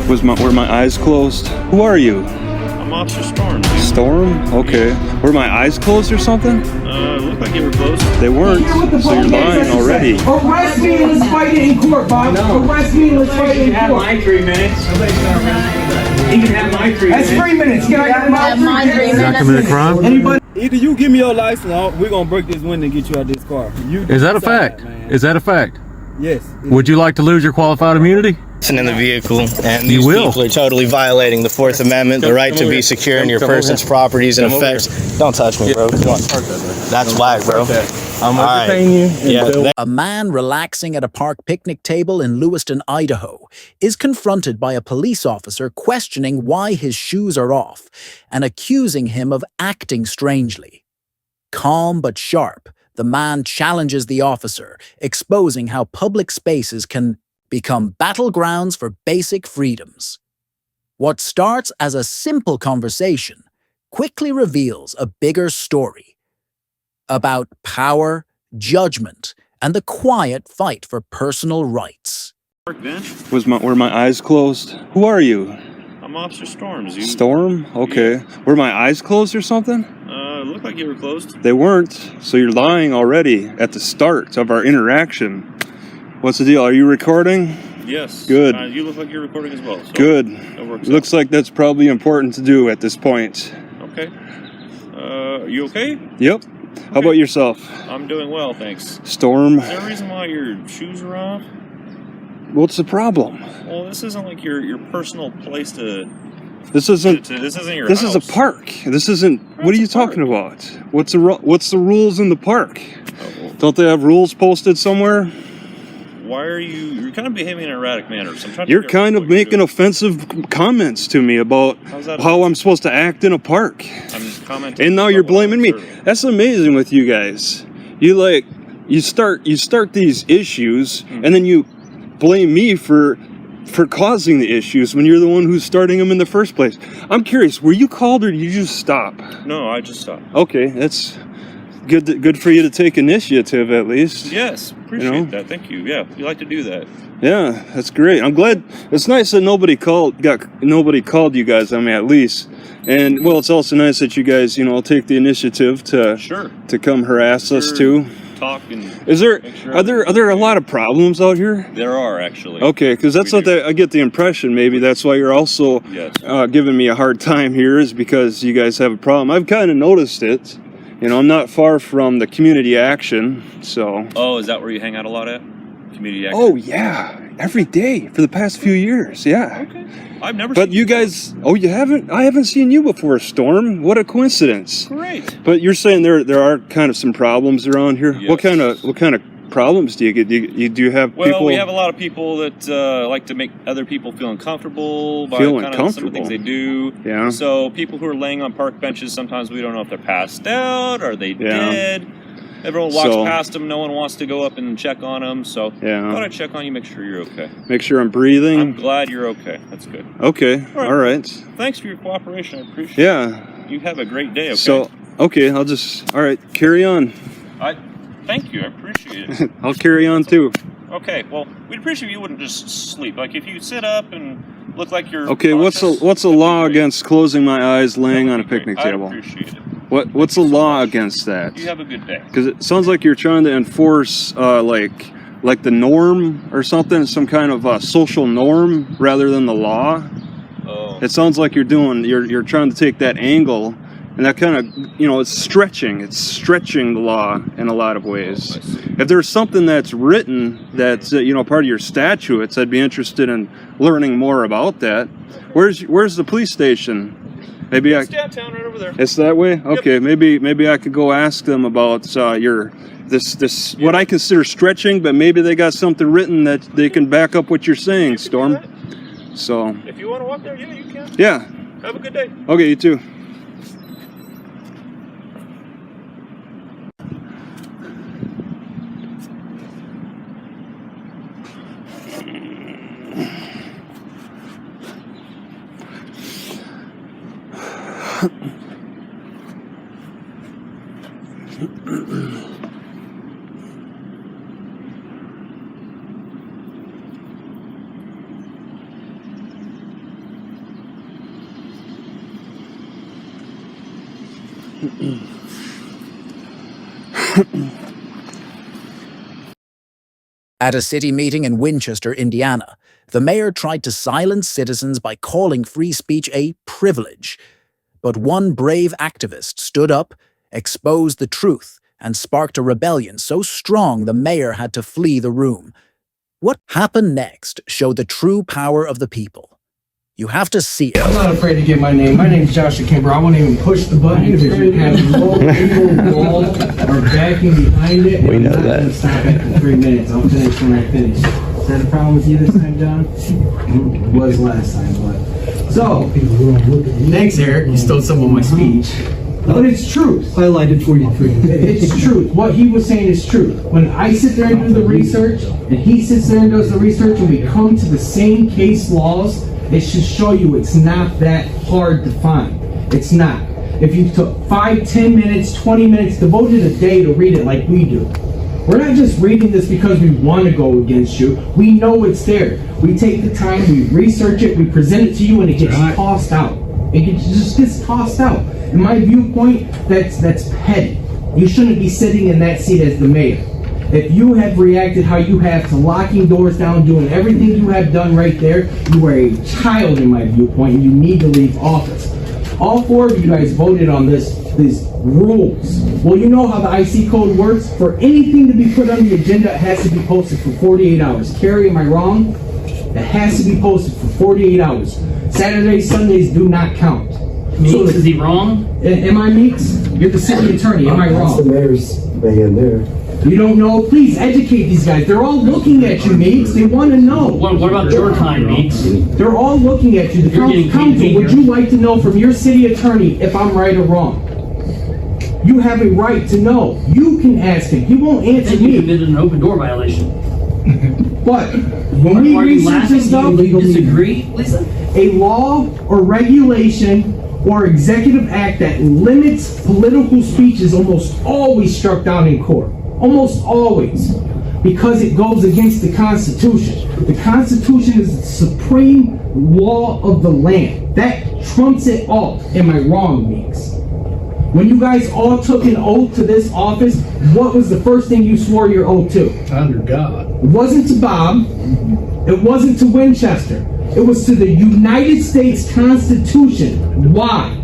Were my eyes closed? Who are you? I'm Officer Storm, dude. Storm? Okay. Were my eyes closed or something? Looked like you were close. They weren't, so you're lying already. Arrest me and let's fight it in court, Bob. Arrest me and let's fight it in court. You can have my 3 minutes. You can have my 3 minutes. That's 3 minutes. Can I have my 3 minutes? Did I commit a crime? Anybody? Either you give me your license or we're going to break this window and get you out of this car. Is that a fact? Is that a fact? Yes. Would you like to lose your qualified immunity? In the vehicle, and You these will. people are totally violating the Fourth Amendment, the right to be secure in your person's properties and effects. Don't touch me, bro. Come on. That's whack, bro. I'm All right. entertaining you. Yeah. A man relaxing at a park picnic table in Lewiston, Idaho, is confronted by a police officer questioning why his shoes are off and accusing him of acting strangely. Calm but sharp, the man challenges the officer, exposing how public spaces can become battlegrounds for basic freedoms. What starts as a simple conversation quickly reveals a bigger story about power, judgment, and the quiet fight for personal rights. Were my eyes closed? Who are you? I'm Officer Storm, dude. Storm? Okay. Yeah. Were my eyes closed or something? Looked like you were closed. They weren't, so you're lying already at the start of our interaction. What's the deal? Are you recording? Yes. Good. You look like you're recording as well. So Good. That works Looks like that's probably important to do at this point. out. Okay. Are you okay? Yep. How about yourself? I'm doing well, thanks. Storm? Is there a reason why your shoes are off? What's the problem? Well, this isn't like your personal place to... This isn't... This isn't your This house. is a park. This isn't... What are you talking about? What's the rules in the park? Oh, Don't they have rules posted somewhere? why are you... You're kind of behaving in an erratic manner. So I'm trying to You're figure out kind of what you're making doing. offensive comments to me about How's that how offensive? I'm supposed to act in a park. I'm just commenting. And now about you're what I'm blaming me. observing. That's amazing with you guys. You start these issues and then you blame me for causing the issues when you're the one who's starting them in the first place. I'm curious, were you called or did you just stop? No, I just stopped. Okay, that's good for you to take initiative at least. Yes, appreciate that. Thank you. Yeah, you like to do that. Yeah, that's great. I'm glad. It's nice that nobody called you guys. I mean, at least. And well, it's also nice that you guys, take the initiative to come harass us too. Talk and Are there a lot of problems out here? There are actually. Okay, because that's what I get the impression. Maybe that's why you're also giving me a hard time here, is because you guys have a problem. I've kind of noticed it. I'm not far from the community action, so. Oh, is that where you hang out a lot at? Community action? Oh yeah, every day for the past few years. Yeah. Okay. I've never. But seen you guys, you haven't? I haven't seen you before, Storm. What a coincidence. Great. But you're saying there are kind of some problems around here. Yes. What kind of problems do you get? Do you have people? Well, we have a lot of people that like to make other people feel uncomfortable by Feel kind of some of the things they do. Yeah. So people who are laying on park benches, sometimes we don't know if they're passed out, are they dead. Everyone walks past them. No one wants to go up and check on them. So I thought I'd check on you, make sure you're okay. Make sure I'm breathing. I'm glad you're okay. That's good. Okay. All right. Thanks for your cooperation. I appreciate it. Yeah. You have a great day, okay? So, okay, all right, carry on. Thank you. I appreciate it. I'll carry on too. Okay, well, we'd appreciate if you wouldn't just sleep. Like, if you sit up and look like you're... Okay, what's the law against closing my eyes laying on a picnic table? I appreciate it. What's the law against that? You have a good day. Because it sounds like you're trying to enforce like the norm or something, some kind of social norm rather than the law. Oh. It sounds like you're trying to take that angle, and that kind of it's stretching the law in a lot of ways. If there's something that's written that's part of your statutes, I'd be interested in learning more about that. Where's the police station? Maybe It's downtown, right over there. It's that way? Okay, yep. Maybe I could go ask them about this what I consider stretching, but maybe they got something written that they can back up what you're saying, Storm. So. If you want to walk there, yeah, you can. Yeah. Have a good day. Okay, you too. At a city meeting in Winchester, Indiana, the mayor tried to silence citizens by calling free speech a privilege. But one brave activist stood up, exposed the truth, and sparked a rebellion so strong the mayor had to flee the room. What happened next showed the true power of the people. You have to see it. I'm not afraid to get my name. My name's Joshua Kimber. I won't even push the button if you have no legal wall or backing behind it. We know I'm not that. gonna stop after 3 minutes. I'll finish when I finish. Is that a problem with you this time, John? It was last time, but. So, thanks, Eric. You stole some of my speech. But it's truth. Highlighted for you. It's truth. What he was saying is truth. When I sit there and do the research, and he sits there and does the research, and we come to the same case laws, it should show you it's not that hard to find. It's not. If you took 5, 10 minutes, 20 minutes, devoted a day to read it like we do. We're not just reading this because we want to go against you. We know it's there. We take the time, we research it, we present it to you, and it gets tossed out. Just gets tossed out. In my viewpoint, that's petty. You shouldn't be sitting in that seat as the mayor. If you have reacted how you have to locking doors down, doing everything you have done right there, you are a child in my viewpoint, and you need to leave office. All 4 of you guys voted on these rules. Well, you know how the IC code works. For anything to be put on the agenda, it has to be posted for 48 hours. Carrie, am I wrong? It has to be posted for 48 hours. Saturdays, Sundays do not count. Meeks, so is he wrong? Am I Meeks? You're the city attorney. Am I wrong? That's the mayor's man there. You don't know? Please educate these guys. They're all looking at you, Meeks. They want to know. What about your time, Meeks? They're all looking at you. The council, would you like to know from your city attorney if I'm right or wrong? You have a right to know. You can ask him. He won't answer me. You committed an open door violation. But when we research this stuff, do you disagree, Lisa? A law or regulation or executive act that limits political speech is almost always struck down in court. Almost always. Because it goes against the Constitution. The Constitution is the supreme law of the land. That trumps it all. Am I wrong, Meeks? When you guys all took an oath to this office, what was the first thing you swore your oath to? Under God. It wasn't to Bob. It wasn't to Winchester. It was to the United States Constitution. Why?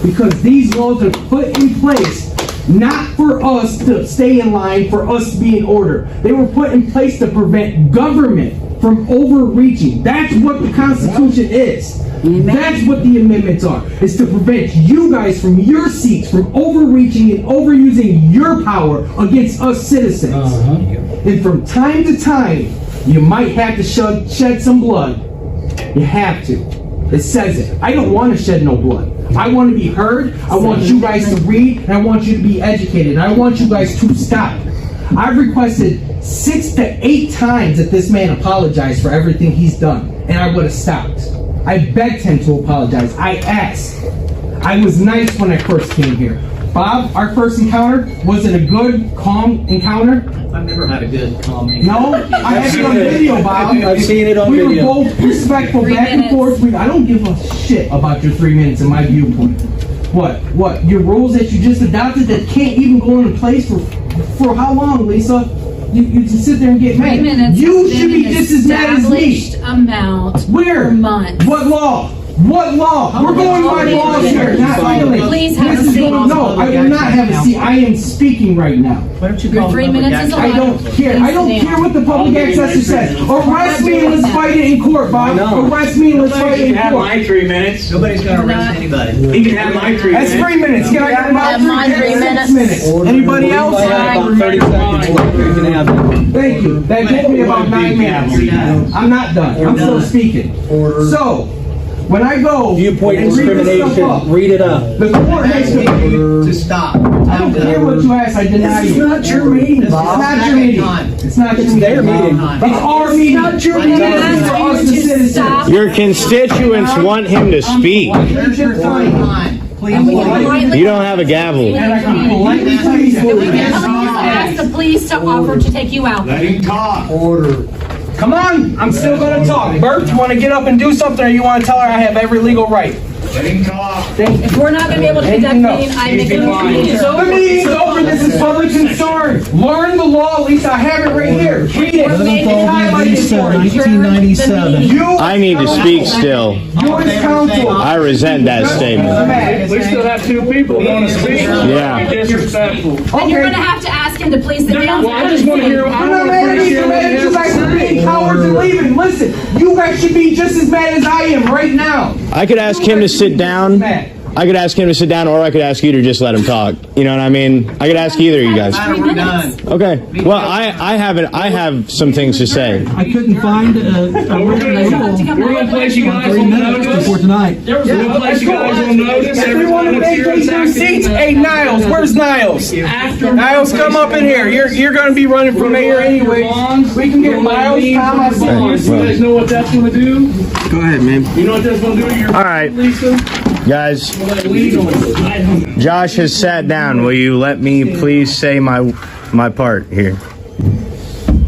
Because these laws are put in place not for us to stay in line, for us to be in order. They were put in place to prevent government from overreaching. That's what the Constitution is. That's what the amendments are. Is to prevent you guys from your seats from overreaching and overusing your power against us citizens. And from time to time, you might have to shed some blood. You have to. It says it. I don't want to shed no blood. I want to be heard. I want you guys to read, and I want you to be educated. And I want you guys to stop. I've requested 6 to 8 times that this man apologize for everything he's done, and I would have stopped. I begged him to apologize. I asked. I was nice when I first came here. Bob, our first encounter, was it a good, calm encounter? I've never had a good, calm encounter. No? I have it on video, Bob. I've seen it on video. We were both respectful, back and forth. I don't give a shit about your 3 minutes in my viewpoint. What? Your rules that you just adopted that can't even go into place for how long, Lisa? You just sit there and get mad. 3 minutes. You should be just as mad as me. Established amount. Where? Per month. What law? What law? We're going by laws here, not violence. Please have a seat. No, I will not have a seat. I am speaking right now. Why don't you Your 3 minutes is a lot. I don't care. I don't care what the public accessor says. Arrest me and let's fight it in court, Bob. Arrest me and let's fight it in have court. my 3 minutes. Nobody's gonna arrest anybody. He can have my 3 minutes. That's 3 minutes. Can I get my 3 minutes? Anybody else? Thank you. That took me about 9 minutes. I'm not done. I'm still speaking. So, when I go Viewpoint and read this stuff discrimination. up, Read it up. the court has to stop. I don't care what you ask. I deny you. It's not your meeting, Bob. It's not your meeting. It's not your It's meeting. their meeting. It's our meeting. not your It's meeting. for us, the citizens. Your constituents want him to speak. Here's your time. Please. You don't have a gavel. And I can politely tell you Can we ask the police to offer to take you out? Let him talk. Order. Come on, I'm still gonna talk. Bert, you wanna get up and do something, or you wanna tell her I have every legal right? If we're not gonna be able to conduct the meeting, I make a motion. The meeting's over. This is public concern. Learn the law. At least I have it right here. Read it. Highlighted for it. 1997. I need to speak still. You as counsel. I resent that statement. We still have two people who want to speak. Yeah. Disrespectful. And you're gonna have to ask him to please sit down. I just want to hear. I'm not mad at you. I'm mad at you guys for being cowards and leaving. Listen, you guys should be just as mad as I am right now. I could ask him to sit down. I could ask him to sit down, or I could ask you to just let him talk. You know what I mean? I could ask either of you guys. Okay. Well, I have some things to say. I couldn't find a We're gonna place you guys on notice before tonight. We're gonna place you guys on notice. Everyone in vacation seats. Hey, Niles, where's Niles? Niles, come up in here. You're going to be running for mayor anyway. We can get Niles. You guys know what that's gonna do? Go ahead, man. You know what that's gonna do to your All right. Lisa? Guys, Josh has sat down. Will you let me please say my part here?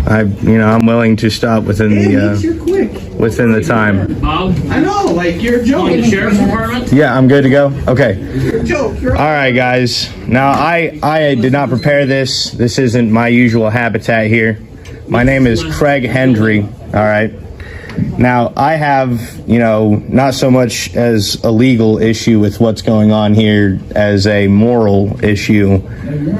I'm willing to stop within the time. I know, like you're joking. Sheriff's Department? Yeah, I'm good to go. Okay. All right, guys. Now I did not prepare this. This isn't my usual habitat here. My name is Craig Hendry. All right. Now, I have, not so much as a legal issue with what's going on here as a moral issue.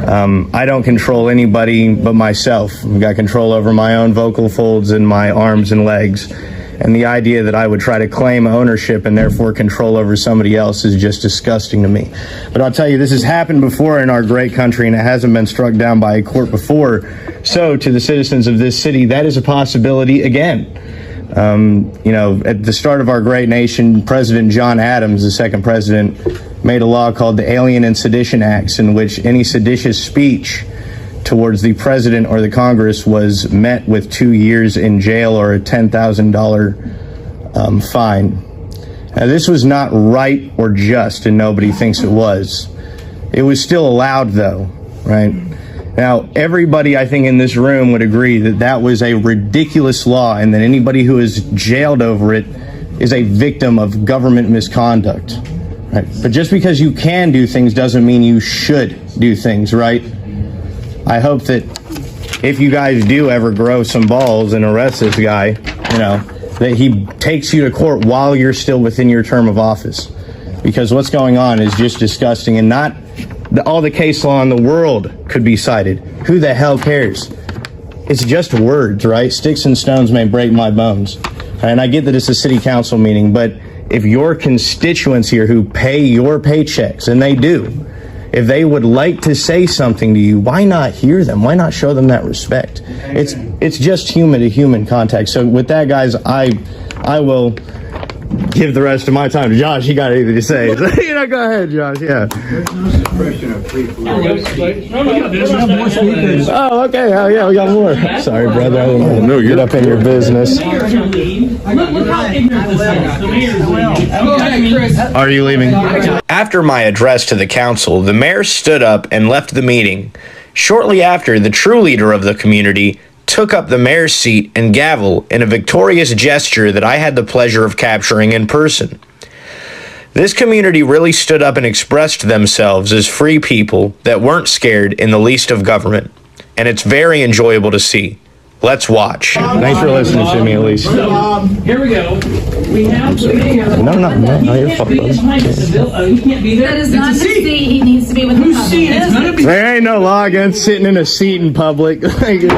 I don't control anybody but myself. I've got control over my own vocal folds and my arms and legs. And the idea that I would try to claim ownership and therefore control over somebody else is just disgusting to me. But I'll tell you, this has happened before in our great country, and it hasn't been struck down by a court before. So, to the citizens of this city, that is a possibility again. At the start of our great nation, President John Adams, the second president, made a law called the Alien and Sedition Acts, in which any seditious speech towards the president or the Congress was met with 2 years in jail or a $10,000 fine. Now, this was not right or just, and nobody thinks it was. It was still allowed, though, right? Now, everybody, I think, in this room would agree that that was a ridiculous law, and that anybody who is jailed over it is a victim of government misconduct, right? But just because you can do things doesn't mean you should do things, right? I hope that if you guys do ever grow some balls and arrest this guy, that he takes you to court while you're still within your term of office. Because what's going on is just disgusting, and not all the case law in the world could be cited. Who the hell cares? It's just words, right? Sticks and stones may break my bones. And I get that it's a city council meeting, but if your constituents here who pay your paychecks, and they do, if they would like to say something to you, why not hear them? Why not show them that respect? It's just human to human contact. So with that, guys, I will give the rest of my time to Josh. He got anything to say. Go ahead, Josh. Yeah. Oh, okay. Oh, yeah, we got more. Sorry, brother. I didn't know get up in your business. Are you leaving? After my address to the council, the mayor stood up and left the meeting. Shortly after, the true leader of the community took up the mayor's seat and gavel in a victorious gesture that I had the pleasure of capturing in person. This community really stood up and expressed themselves as free people that weren't scared in the least of government, and it's very enjoyable to see. Let's watch. Thanks for listening to me, at least. Here we go. We have the mayor. No, you're fine. He can't be there. That is not his seat. He needs to be with the public. There ain't no law against sitting in a seat in public. I don't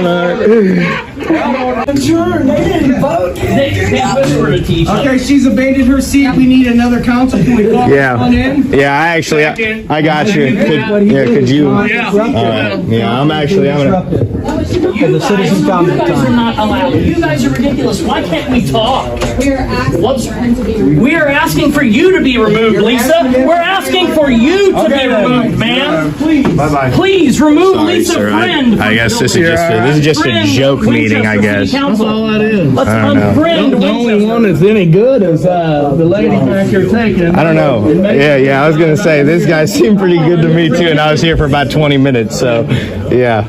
know. I'm sure they didn't vote. Okay, she's abated her seat. We need another council. Can we call one in? Yeah, I got you. Could you? I'm the citizen comment You guys are not allowed. You guys are ridiculous. Why can't we talk? We are asking for you to be removed, Lisa. We're asking for you to be removed, man. Bye-bye. Please remove Lisa Friend. I guess this is just a joke meeting, I guess. That's all that is. Let's The only one that's any good is the lady back here taking. I don't know. Yeah. I was gonna say this guy seemed pretty good to me too, and I was here for about 20 minutes. So, yeah.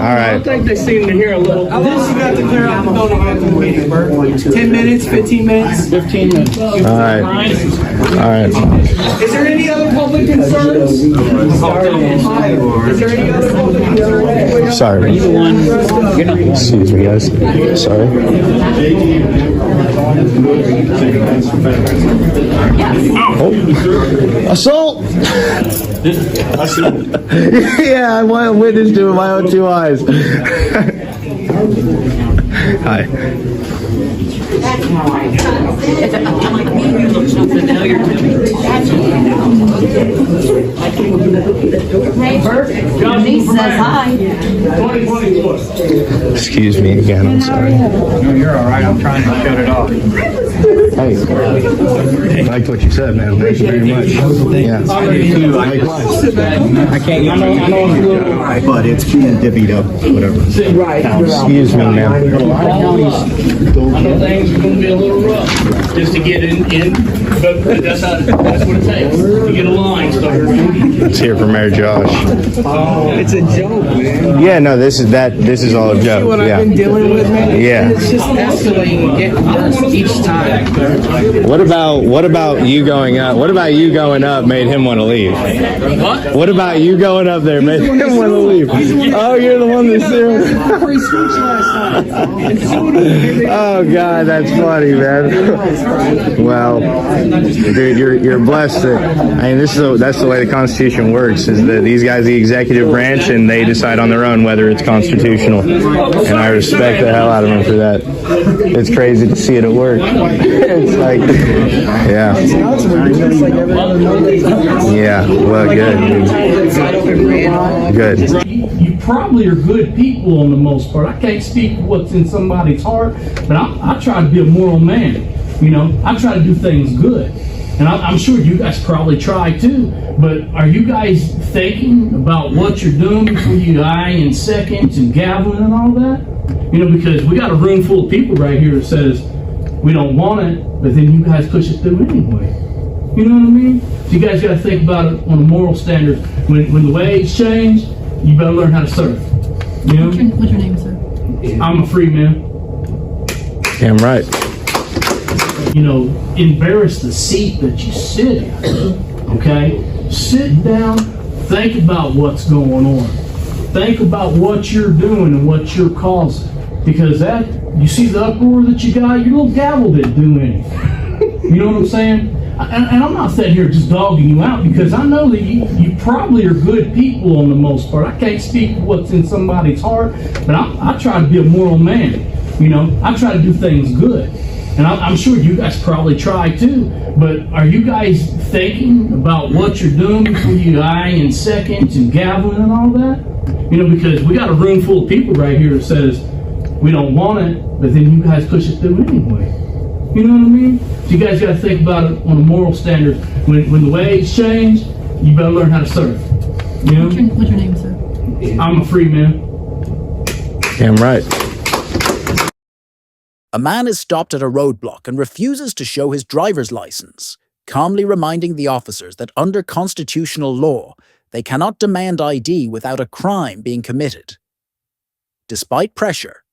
right. I think they seem to hear a little. This you got to clear out the building after the meeting, Bert. 10 minutes, 15 minutes. 15 minutes. All right. All right. Is there any other public concerns? Is there any other public concerns? Sorry. Excuse me, guys. Sorry. Oh. Assault! Yeah, I witnessed it with my own 2 eyes. Hi. Denise says hi. Excuse me again, I'm sorry. No, you're all right. I'm trying to shut it off. Hey, I liked what you said, man. Thank you very much. Yeah. Likewise. I can't. I know. But it's being divvied up, whatever. Excuse me, man. I know things are going to be a little rough just to get in but that's what it takes to get a line started. Let's hear from Mayor Josh. It's a joke, man. Yeah, no, this is all a joke. What I've been dealing with, man. Yeah. It's just escalating and getting worse each time. What about you going up? What about you going up made him want to leave? What about you going up there made him want to leave? Oh, you're the one that's there. Free speech last time. Oh God, that's funny, man. Well, dude, you're blessed that. I mean, that's the way the Constitution works. Is that these guys, the executive branch, and they decide on their own whether it's constitutional. And I respect the hell out of them for that. It's crazy to see it at work. It's like, yeah. Yeah. Well, good. Good. You probably are good people on the most part. I can't speak what's in somebody's heart, but I try to be a moral man. You know, I try to do things good. And I'm sure you guys probably try too, but are you guys thinking about what you're doing before you eyeing seconds and gaveling and all that? You know, because we got a room full of people right here that says we don't want it, but then you guys push it through anyway. You know what I mean? So you guys got to think about it on a moral standard. When the ways change, you better learn how to serve. You know? What's your name, sir? I'm a free man. Damn right. You know, embarrass the seat that you sit in. Okay? Sit down, think about what's going on. Think about what you're doing and what you're causing. Because that, you see the uproar that you got, your little gavel didn't do anything. You know what I'm saying? And I'm not sitting here just dogging you out because I know that you probably are good people on the most part. I can't speak what's in somebody's heart, but I try to be a moral man. You know, I try to do things good. And I'm sure you guys probably try too, but are you guys thinking about what you're doing before you eyeing seconds and gaveling and all that? You know, because we got a room full of people right here that says we don't want it, but then you guys push it through anyway. You know what I mean? So you guys got to think about it on a moral standard. When the ways change, you better learn how to serve. You know? What's your name, sir? I'm a free man. Damn right. A man is stopped at a roadblock and refuses to show his driver's license, calmly reminding the officers that under constitutional law, they cannot demand ID without a crime being committed. Despite pressure,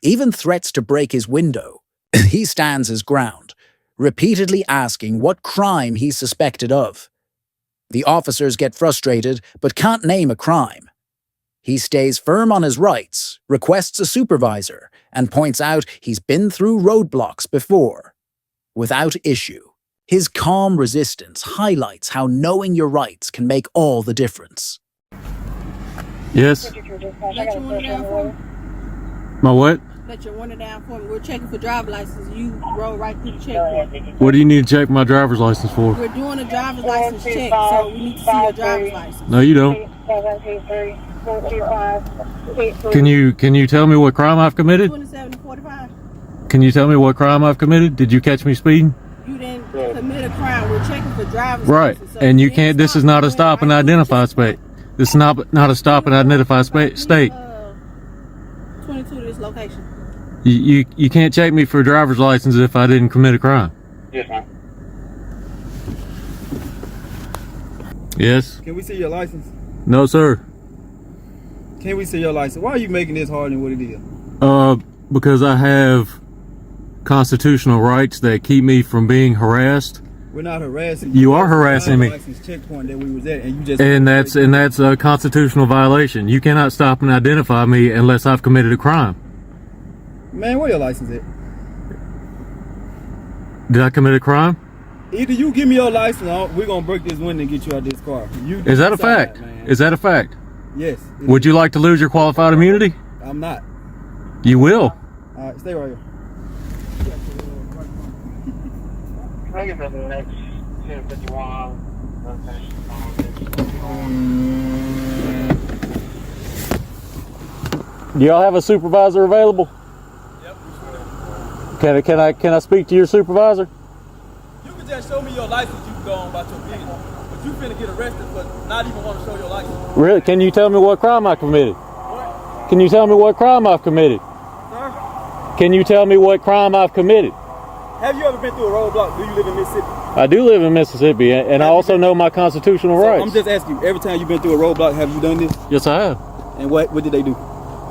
even threats to break his window, he stands his ground, repeatedly asking what crime he's suspected of. The officers get frustrated but can't name a crime. He stays firm on his rights, requests a supervisor, and points out he's been through roadblocks before. Without issue, his calm resistance highlights how knowing your rights can make all the difference. Yes? Let your window down for me. My what? Let your window down for me. We're checking for driver's license. You roll right through the checkpoint. What do you need to check my driver's license for? We're doing a driver's license check, so we need to see your driver's license. No, you don't. 723-425. Can you tell me what crime I've committed? 27-45. Can you tell me what crime I've committed? Did you catch me speeding? You didn't commit a crime. We're checking for driver's Right. license. So And you can't, this is not a stop and identify state. This is not a stop and identify state. 22 to this location. You can't check me for a driver's license if I didn't commit a crime. Yes, ma'am. Yes? Can we see your license? No, sir. Can we see your license? Why are you making this harder than what it is? Because I have constitutional rights that keep me from being harassed. We're not harassing you. You are harassing me. License checkpoint that we was at, and you just and that's a constitutional violation. You cannot stop and identify me unless I've committed a crime. Man, where your license at? Did I commit a crime? Either you give me your license, or we're gonna break this window and get you out of this car. Is that a fact? Is that a fact? Yes. Would you like to lose your qualified immunity? I'm not. You will. All right, stay right here. Do y'all have a supervisor available? Yep. Can I speak to your supervisor? You can just show me your license. You can go on about your business. But you finna get arrested for not even want to show your license. Really? Can you tell me what crime I committed? What? Can you tell me what crime I've committed? Sir? Can you tell me what crime I've committed? Have you ever been through a roadblock? Do you live in Mississippi? I do live in Mississippi, and I also know my constitutional rights. I'm just asking you, every time you've been through a roadblock, have you done this? Yes, I have. And what did they do?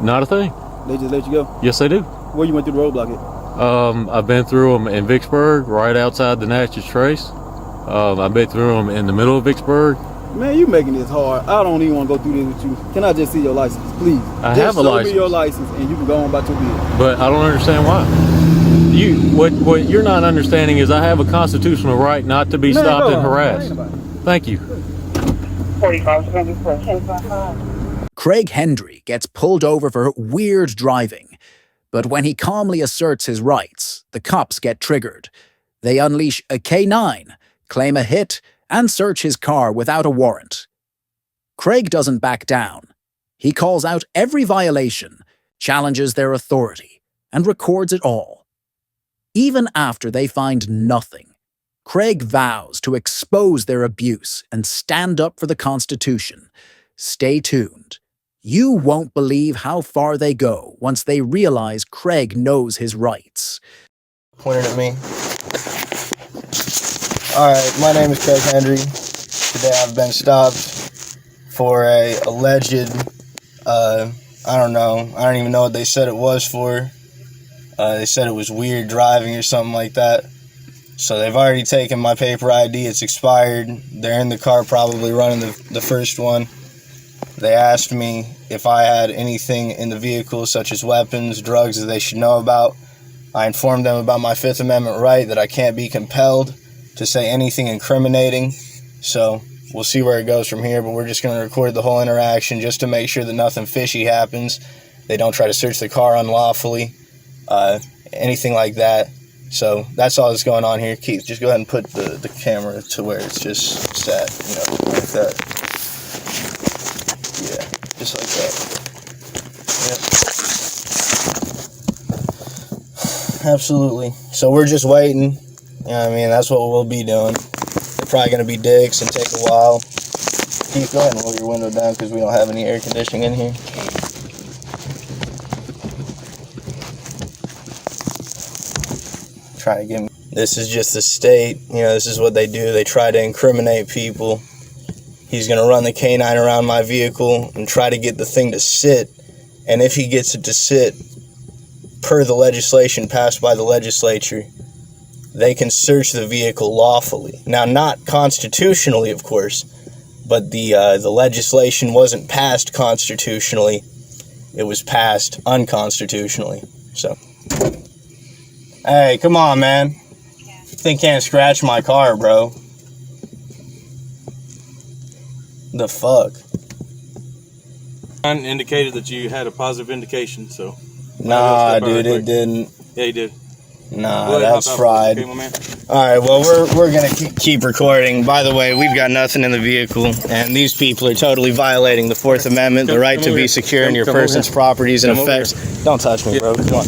Not a thing. They just let you go? Yes, they do. Where you went through the roadblock at? I've been through them in Vicksburg, right outside the Natchez Trace. I've been through them in the middle of Vicksburg. Man, you making this hard. I don't even want to go through this with you. Can I just see your license, please? I have a license. Just show me your license, and you can go on about your business. But I don't understand why. What you're not understanding is I have a constitutional right not to be stopped and harassed. Thank you. Craig Hendry gets pulled over for weird driving. But when he calmly asserts his rights, the cops get triggered. They unleash a K9, claim a hit, and search his car without a warrant. Craig doesn't back down. He calls out every violation, challenges their authority, and records it all. Even after they find nothing, Craig vows to expose their abuse and stand up for the Constitution. Stay tuned. You won't believe how far they go once they realize Craig knows his rights. Pointed at me. Alright, my name is Craig Hendry. Today I've been stopped for a alleged, I don't even know what they said it was for. They said it was weird driving or something like that. So they've already taken my paper ID, it's expired. They're in the car probably running the first one. They asked me if I had anything in the vehicle, such as weapons, drugs that they should know about. I informed them about my Fifth Amendment right that I can't be compelled to say anything incriminating. So we'll see where it goes from here, but we're just going to record the whole interaction just to make sure that nothing fishy happens. They don't try to search the car unlawfully, anything like that. So that's all that's going on here. Keith, just go ahead and put the camera to where it's just set, like that. Yeah, just like that. Yep. Absolutely. So we're just waiting. You know what I mean? That's what we'll be doing. They're probably going to be dicks and take a while. Keith, go ahead and roll your window down because we don't have any air conditioning in here. Try to get me. This is just the state. This is what they do. They try to incriminate people. He's going to run the K9 around my vehicle and try to get the thing to sit. And if he gets it to sit, per the legislation passed by the legislature, they can search the vehicle lawfully. Now, not constitutionally, of course, but the legislation wasn't passed constitutionally. It was passed unconstitutionally. So, hey, come on, man. You think can't scratch my car, bro. The fuck? Indicated that you had a positive indication, so. Nah, dude, it didn't. Yeah, you did. Nah, that's fried. Alright, well, we're gonna keep recording. By the way, we've got nothing in the vehicle, and these people are totally violating the Fourth Amendment, the right to be secure in your person's properties and effects. Don't touch me, bro. Come on.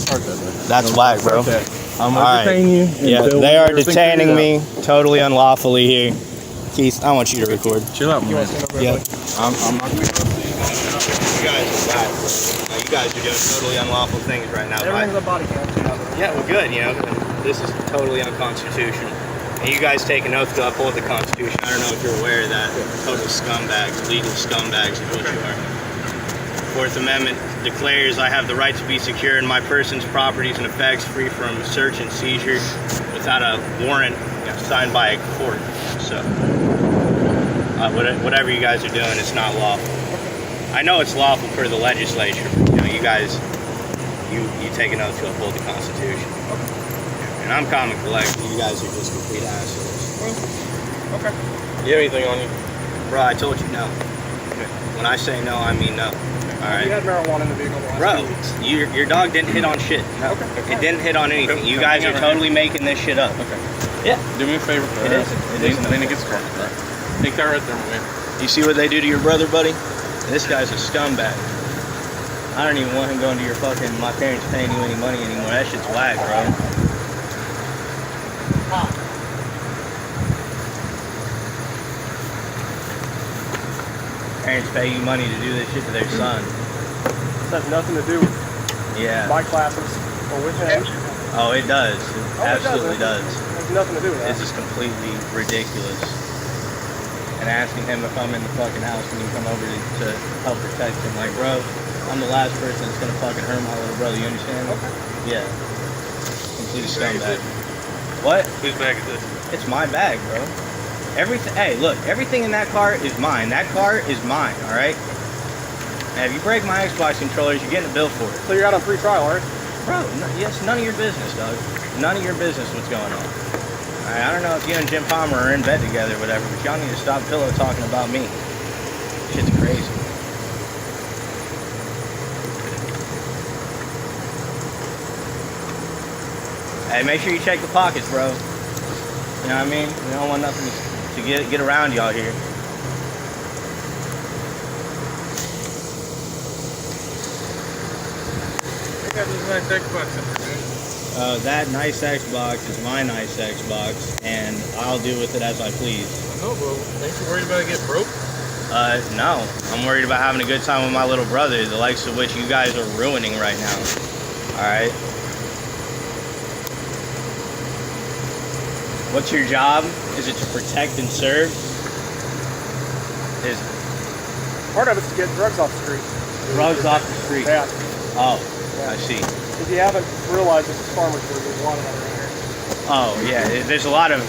That's whack, bro. I'm gonna detain you. Yeah, they are detaining me totally unlawfully here. Keith, I want you to record. Chill out, man. Yeah. I'm not gonna. You guys are bad. You guys are doing totally unlawful things right now. Everything's a body cam. Yeah, well, good, This is totally unconstitutional. And you guys take an oath to uphold the Constitution. I don't know if you're aware of that. Total scumbags, legal scumbags is what you are. Fourth Amendment declares I have the right to be secure in my person's properties and effects free from search and seizure without a warrant signed by a court. So, whatever you guys are doing, it's not lawful. I know it's lawful for the legislature. You know, you guys, you take an oath to uphold the Constitution. And I'm common collector. You guys are just complete assholes. Okay. You have anything on you? Bro, I told you no. Okay. When I say no, I mean no. All right. You had marijuana in the vehicle the last Bro, 2 weeks. your dog didn't hit on shit. No. Okay. It didn't hit on anything. You guys are totally making this shit up. Okay. Yeah. Do me a favor. It isn't. It isn't. Then it gets caught. Right. Take that right there, man. You see what they do to your brother, buddy? This guy's a scumbag. I don't even want him going to your fucking, my parents paying you any money anymore. That shit's whack, bro. Parents pay you money to do this shit to their son. This has nothing to do with my classes or with him. Oh, it does. It absolutely does. It has nothing to do with that. This is completely ridiculous. And asking him if I'm in the fucking house when you come over to help protect him. Like, bro, I'm the last person that's gonna fucking hurt my little brother, you understand? Okay. Yeah. Complete scumbag. What? Whose bag is this? It's my bag, bro. Everything, hey, look, everything in that car is mine. That car is mine, alright? And if you break my Xbox controllers, you're getting a bill for it. So you're out on free trial, right? Bro, yes, none of your business, dog. None of your business what's going on. I don't know if you and Jim Palmer are in bed together or whatever, but y'all need to stop pillow talking about me. Shit's crazy. Hey, make sure you check the pockets, bro. You know what I mean? We don't want nothing to get around y'all here. I got this nice Xbox in there, man. That nice Xbox is my nice Xbox, and I'll do with it as I please. I know, bro. Ain't you worried about it getting broke? No. I'm worried about having a good time with my little brother, the likes of which you guys are ruining right now. Alright? What's your job? Is it to protect and serve? Is Part of it's to get drugs off the street. drugs off the street? Yeah. Oh, I see. If you haven't realized, this is farmers market. There's a lot of that around here. Oh yeah, there's a lot of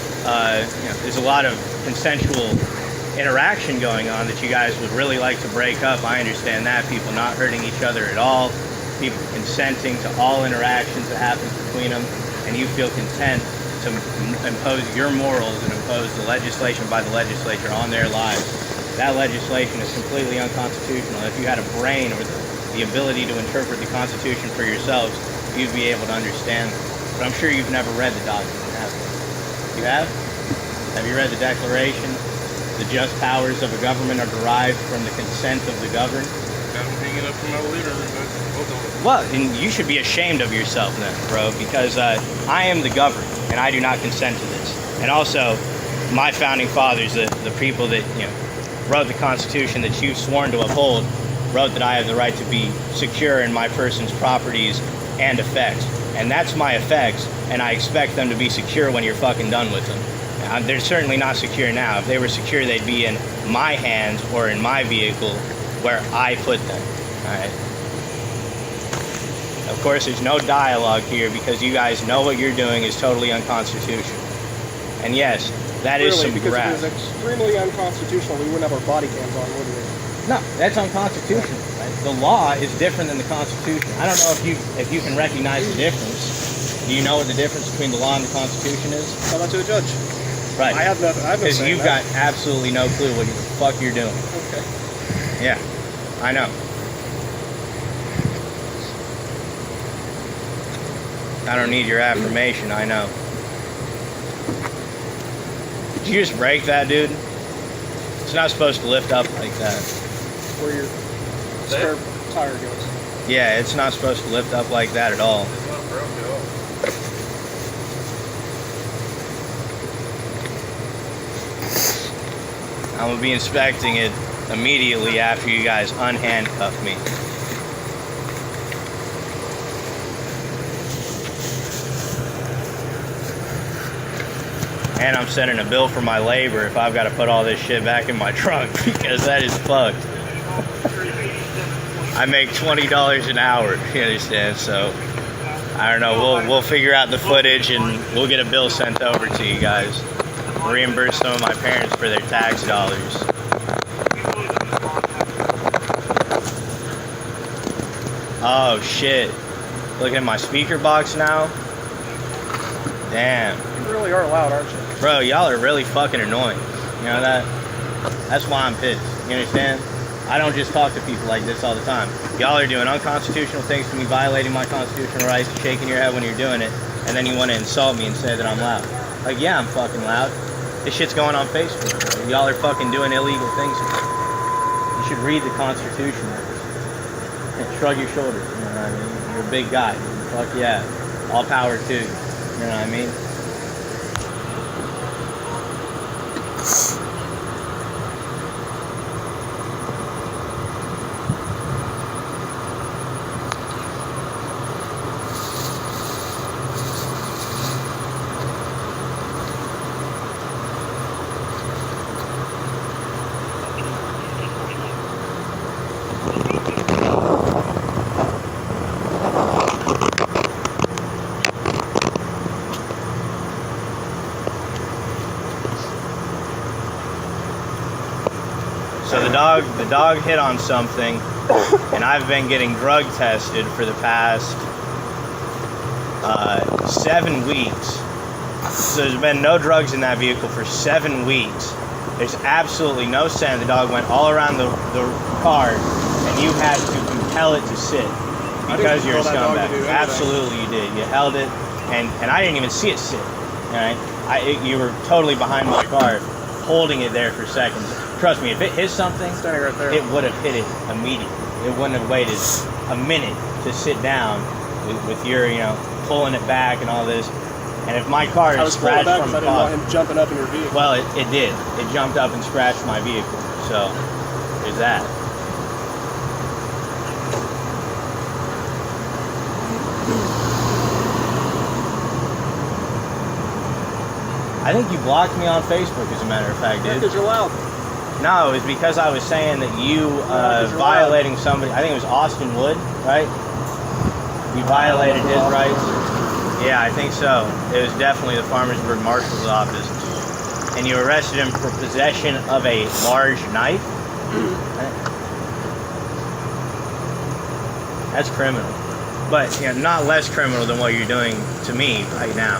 there's a lot of consensual interaction going on that you guys would really like to break up. I understand that. People not hurting each other at all, people consenting to all interactions that happen between them, and you feel content to impose your morals and impose the legislation by the legislature on their lives. That legislation is completely unconstitutional. If you had a brain or the ability to interpret the Constitution for yourselves, you'd be able to understand. But I'm sure you've never read the document, have you? You have? Have you read the Declaration? The just powers of a government are derived from the consent of the governed. Got them hanging up from my living room, but hold on. Well, and you should be ashamed of yourself then, bro, because I am the governed, and I do not consent to this. And also, my founding fathers, the people that wrote the Constitution that you've sworn to uphold, wrote that I have the right to be secure in my person's properties and effects. And that's my effects, and I expect them to be secure when you're fucking done with them. They're certainly not secure now. If they were secure, they'd be in my hands or in my vehicle where I put them. Alright. Of course, there's no dialogue here because you guys know what you're doing is totally unconstitutional. And yes, that is some because graft. it was extremely unconstitutional. We wouldn't have our body cams on, would we? No, that's unconstitutional. Right? The law is different than the Constitution. I don't know if you can recognize the difference. Do you know what the difference between the law and the Constitution is? Tell that to the judge. Right. I have nothing. Because you've got absolutely no clue what the fuck you're doing. Okay. Yeah, I know. I don't need your affirmation, I know. Did you just break that, dude? It's not supposed to lift up like that. Where your spare tire goes. Yeah, it's not supposed to lift up like that at all. It's not broke at all. I'm gonna be inspecting it immediately after you guys unhandcuff me. And I'm sending a bill for my labor if I've got to put all this shit back in my trunk because that is fucked. I make $20 an hour. You understand? So I don't know. We'll figure out the footage and we'll get a bill sent over to you guys. Reimburse some of my parents for their tax dollars. Oh shit! Look at my speaker box now. Damn. You really are loud, aren't you? Bro, y'all are really fucking annoying. You know that? That's why I'm pissed. You understand? I don't just talk to people like this all the time. Y'all are doing unconstitutional things to me, violating my constitutional rights, shaking your head when you're doing it, and then you want to insult me and say that I'm loud. Like, yeah, I'm fucking loud. This shit's going on Facebook. Bro. Y'all are fucking doing illegal things. You should read the Constitution. And shrug your shoulders. You know what I mean? You're a big guy. Fuck yeah. All power to you. You know what I mean? So the dog hit on something, and I've been getting drug tested for the past 7 weeks. So there's been no drugs in that vehicle for 7 weeks. There's absolutely no scent. The dog went all around the car, and you had to compel it to sit because you're a scumbag. Absolutely, you did. You held it, and I didn't even see it sit. Right? You were totally behind my car, holding it there for seconds. Trust me, if it hit something, right there, it would have hit it immediately. It wouldn't have waited a minute to sit down with your, you know, pulling it back and all this. And if my car is scratched from the car, I didn't want him jumping up in your vehicle. Well, it did. It jumped up and scratched my vehicle. So there's that. I think you blocked me on Facebook, as a matter of fact, dude. Because you're loud. No, it was because I was saying that you violating somebody. I think it was Austin Wood, right? You violated his rights. Yeah, I think so. It was definitely the Farmersburg Marshal's office. And you arrested him for possession of a large knife? That's criminal. But, you know, not less criminal than what you're doing to me right now.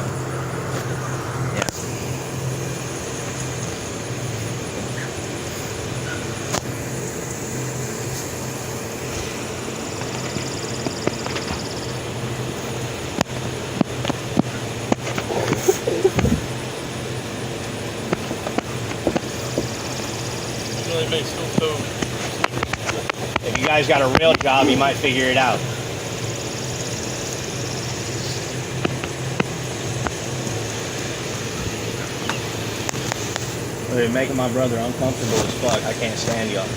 If you guys got a real job, you might figure it out. They're making my brother uncomfortable as fuck. I can't stand y'all.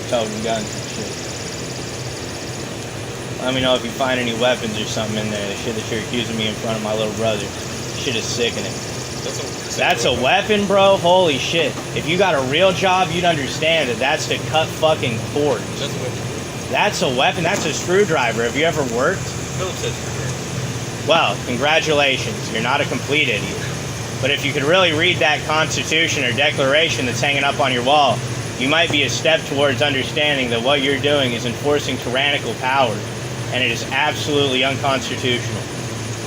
Toting guns and shit. Let me know if you find any weapons or something in there. The shit that you're accusing me in front of my little brother. Shit is sickening. That's a weapon, bro? Holy shit. If you got a real job, you'd understand that that's to cut fucking cords. That's a weapon. That's a screwdriver. Have you ever worked? Well, congratulations. You're not a complete idiot. But if you could really read that Constitution or Declaration that's hanging up on your wall, you might be a step towards understanding that what you're doing is enforcing tyrannical power, and it is absolutely unconstitutional.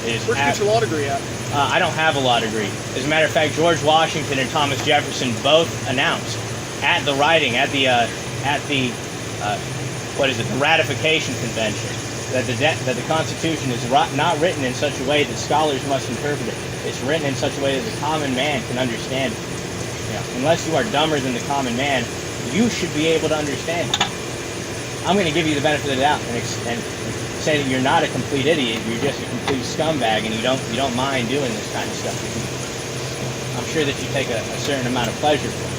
Where'd you get your law degree at? I don't have a law degree. As a matter of fact, George Washington and Thomas Jefferson both announced at the ratification convention that the Constitution is not written in such a way that scholars must interpret it. It's written in such a way that the common man can understand it. Unless you are dumber than the common man, you should be able to understand it. I'm going to give you the benefit of the doubt and say that you're not a complete idiot. You're just a complete scumbag, and you don't mind doing this kind of stuff. I'm sure that you take a certain amount of pleasure from it.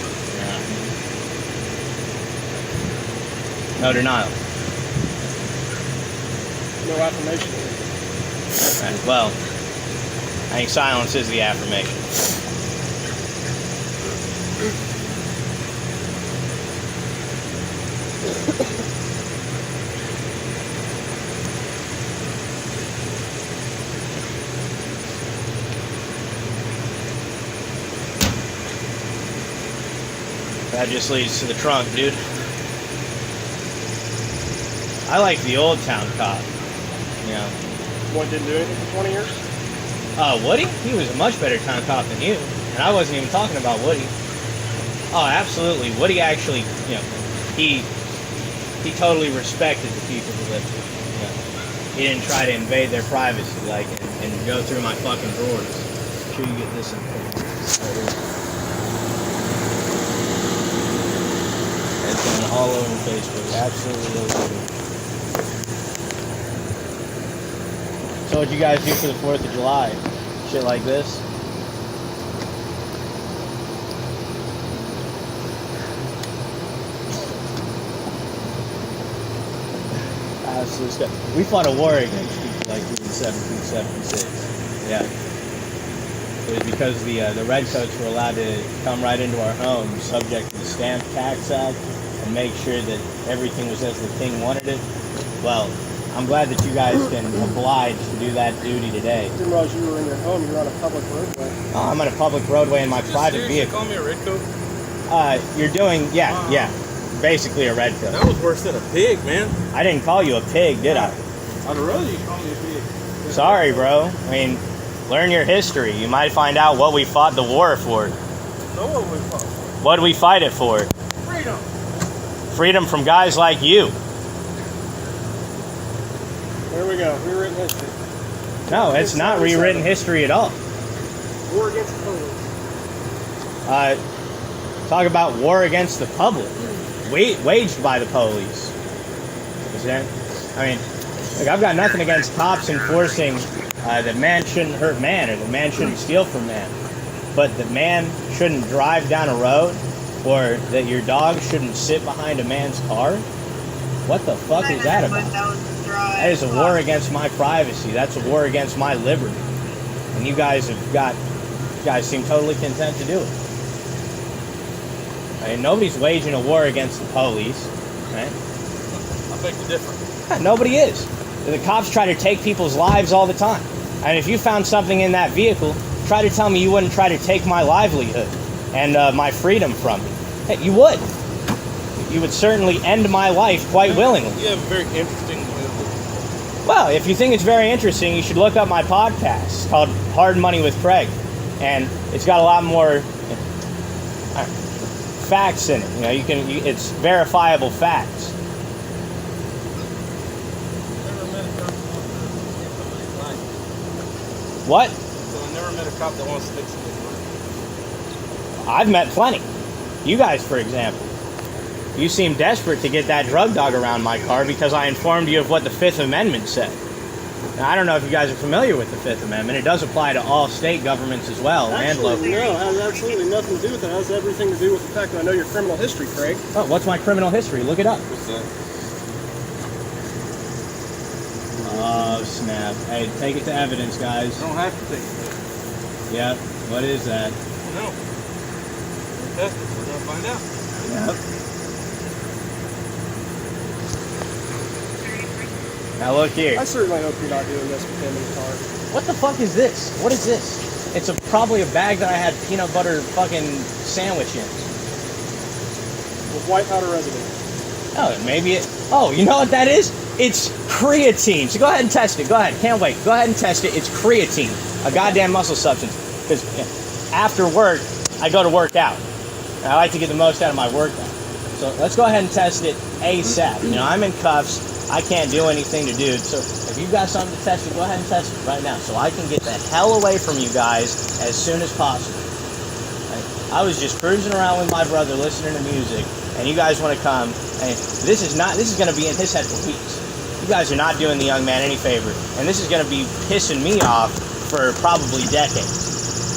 No denial. No affirmation. Right, well, I think silence is the affirmation. That just leads to the trunk, dude. I like the old town cop. You know. One didn't do anything for 20 years? Woody? He was a much better town cop than you. And I wasn't even talking about Woody. Oh, absolutely. Woody actually, you know, he totally respected the people who lived here. You know. He didn't try to invade their privacy, like, and go through my fucking drawers. Make sure you get this in right here. It's going all over Facebook. Absolutely illegal. So what'd you guys do for the 4th of July? Shit like this? Absolute stuff. We fought a war against people like you in 1776. Yeah. It was because the redcoats were allowed to come right into our homes, subject to the Stamp Tax Act, and make sure that everything was as the king wanted it. Well, I'm glad that you guys can oblige to do that duty today. I didn't realize you were in your home. You're on a public roadway. Oh, I'm on a public roadway in my private vehicle. Call me a redcoat? You're doing, yeah, basically a redcoat. That was worse than a pig, man. I didn't call you a pig, did I? I'd rather you call me a pig. Sorry, bro. I mean, learn your history. You might find out what we fought the war for. So what we fought for? What did we fight it for? Freedom. Freedom from guys like you. There we go. Rewritten history. No, it's not rewritten history at all. War against the police. Talk about war against the public. Waged by the police. I mean, look, I've got nothing against cops enforcing that man shouldn't hurt man or that man shouldn't steal from man. But that man shouldn't drive down a road or that your dog shouldn't sit behind a man's car? What the fuck is that about? That is a war against my privacy. That's a war against my liberty. And you guys seem totally content to do it. I mean, nobody's waging a war against the police, right? I beg to differ. Nobody is. The cops try to take people's lives all the time. And if you found something in that vehicle, try to tell me you wouldn't try to take my livelihood and my freedom from me. Hey, you would. You would certainly end my life quite willingly. You have a very interesting vehicle. Well, if you think it's very interesting, you should look up my podcast. It's called Hard Money with Craig. And it's got a lot more facts in it. You know, it's verifiable facts. What? So I never met a cop that wants to take somebody's life. I've met plenty. You guys, for example. You seem desperate to get that drug dog around my car because I informed you of what the Fifth Amendment said. Now, I don't know if you guys are familiar with the Fifth Amendment. It does apply to all state governments as well, and local. No, it has absolutely nothing to do with it. It has everything to do with the fact that I know your criminal history, Craig. Oh, what's my criminal history? Look it up. What's that? Oh, snap. Hey, take it to evidence, guys. I don't have to take it. Yep. What is that? No. We're testing. We're going to find out. Yep. Now look here. I certainly hope you're not doing this with him in the car. What the fuck is this? What is this? It's probably a bag that I had peanut butter fucking sandwich in. With white powder residue. Oh, maybe it... Oh, you know what that is? It's creatine. So go ahead and test it. Go ahead. Can't wait. Go ahead and test it. It's creatine. A goddamn muscle substance. Because after work, I go to work out. I like to get the most out of my workout. So let's go ahead and test it ASAP. You know, I'm in cuffs. I can't do anything to do it. So if you've got something to test it, go ahead and test it right now so I can get the hell away from you guys as soon as possible. Right? I was just cruising around with my brother listening to music, and you guys want to come, and this is going to be in his head for weeks. You guys are not doing the young man any favor, and this is going to be pissing me off for probably decades.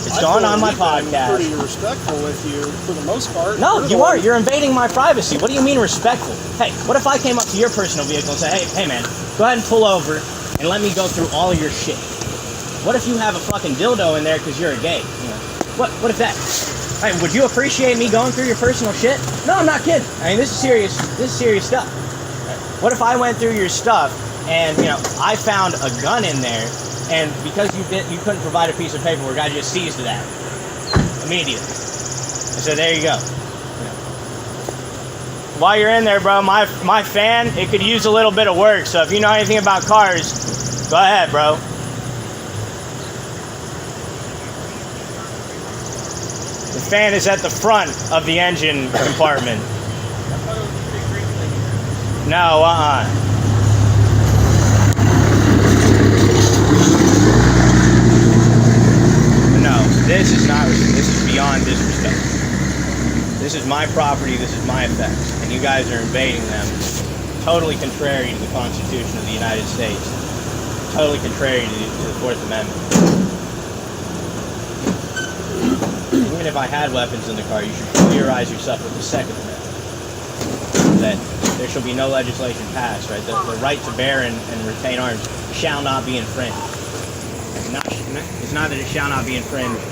It's going on my podcast. I'm pretty respectful with you for the most part. No, you aren't. You're invading my privacy. What do you mean respectful? Hey, what if I came up to your personal vehicle and said, hey man, go ahead and pull over and let me go through all of your shit. What if you have a fucking dildo in there because you're a gay? You know, what if that? Hey, would you appreciate me going through your personal shit? No, I'm not kidding. I mean, this is serious stuff. What if I went through your stuff and, you know, I found a gun in there, and because you couldn't provide a piece of paperwork, I just seized that immediately. So there you go. while you're in there, bro, my fan, it could use a little bit of work. So if you know anything about cars, go ahead, bro. The fan is at the front of the engine compartment. No, No, this is beyond disrespect. This is my property, this is my effects, and you guys are invading them. Totally contrary to the Constitution of the United States. Totally contrary to the Fourth Amendment. Even if I had weapons in the car, you should familiarize yourself with the Second Amendment. That there shall be no legislation passed, right? The right to bear and retain arms shall not be infringed. It's not that it shall not be infringed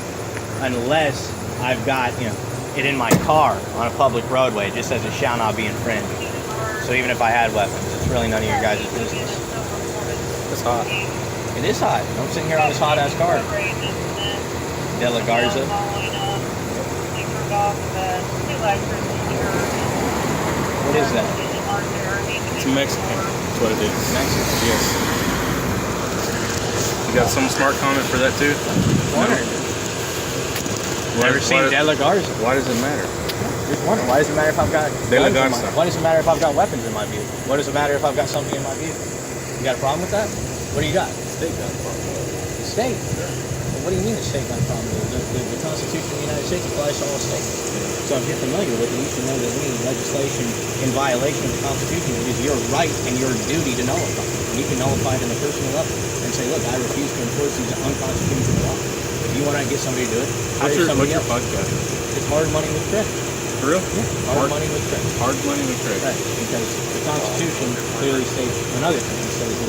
unless I've got, it in my car on a public roadway. It just says it shall not be infringed. So even if I had weapons, it's really none of your guys' business. It's hot. It is hot. I'm sitting here on this hot-ass car. De La Garza. What is that? It's Mexican. That's what it is. Mexican? Yes. You got some smart comment for that too? Never seen De La Garza. Why does it matter? Just wondering, why does it matter if I've got why does it matter if I've got weapons in my vehicle? What does it matter if I've got something in my vehicle? You got a problem with that? What do you got? The state got a problem with that. The state? Well, what do you mean the state got a problem with it? The Constitution of the United States applies to all states. So if you're familiar with it, you should know that any legislation in violation of the Constitution, it is your right and your duty to nullify it. And you can nullify it in a personal level and say, look, I refuse to enforce these unconstitutional laws. If you want to get somebody to do it, what's your podcast? It's Hard Money with Credit. For real? Yeah, hard money with credit. Hard money with credit. Right, because the Constitution clearly states another thing. It says that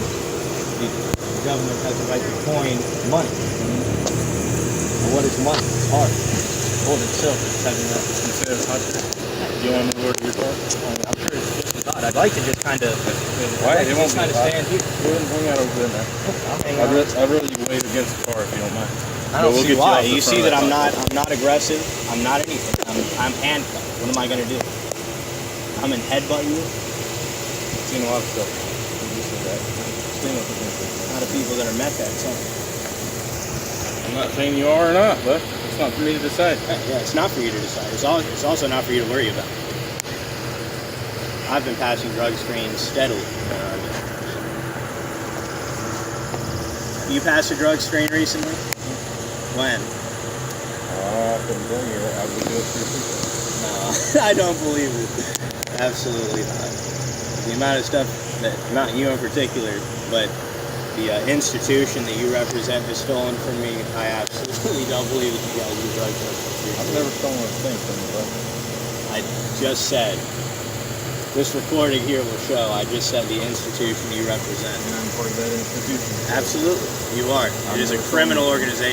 the government has the right to coin money. And what is money? It's hard. It's gold and silver. It's having that. You said it's hot. Do you want to move over to your car? I'm sure it's just as hot. I'd like to just kind of stand here. Go ahead and hang out over there, man. I'd rather you wave against the car if you don't mind. I don't see why. You see that I'm not aggressive. I'm not anything. I'm handcuffed. What am I gonna do? I'm in headbutt you? Seen a lot of stuff. A lot of people that are met that something. I'm not saying you are or not, but it's not for me to decide. Yeah, it's not for you to decide. It's also not for you to worry about. I've been passing drug screens steadily. You passed a drug screen recently? When? I couldn't tell you. I would do it for people. No, I don't believe it. Absolutely not. The amount of stuff that, not you in particular, but the institution that you represent has stolen from me, I absolutely don't believe that you guys do drug testing. I've never stolen a thing from you, bro. I just said, this recording here will show, I just said the institution you represent. And I'm part of that institution. Absolutely, you are. It is a criminal organization.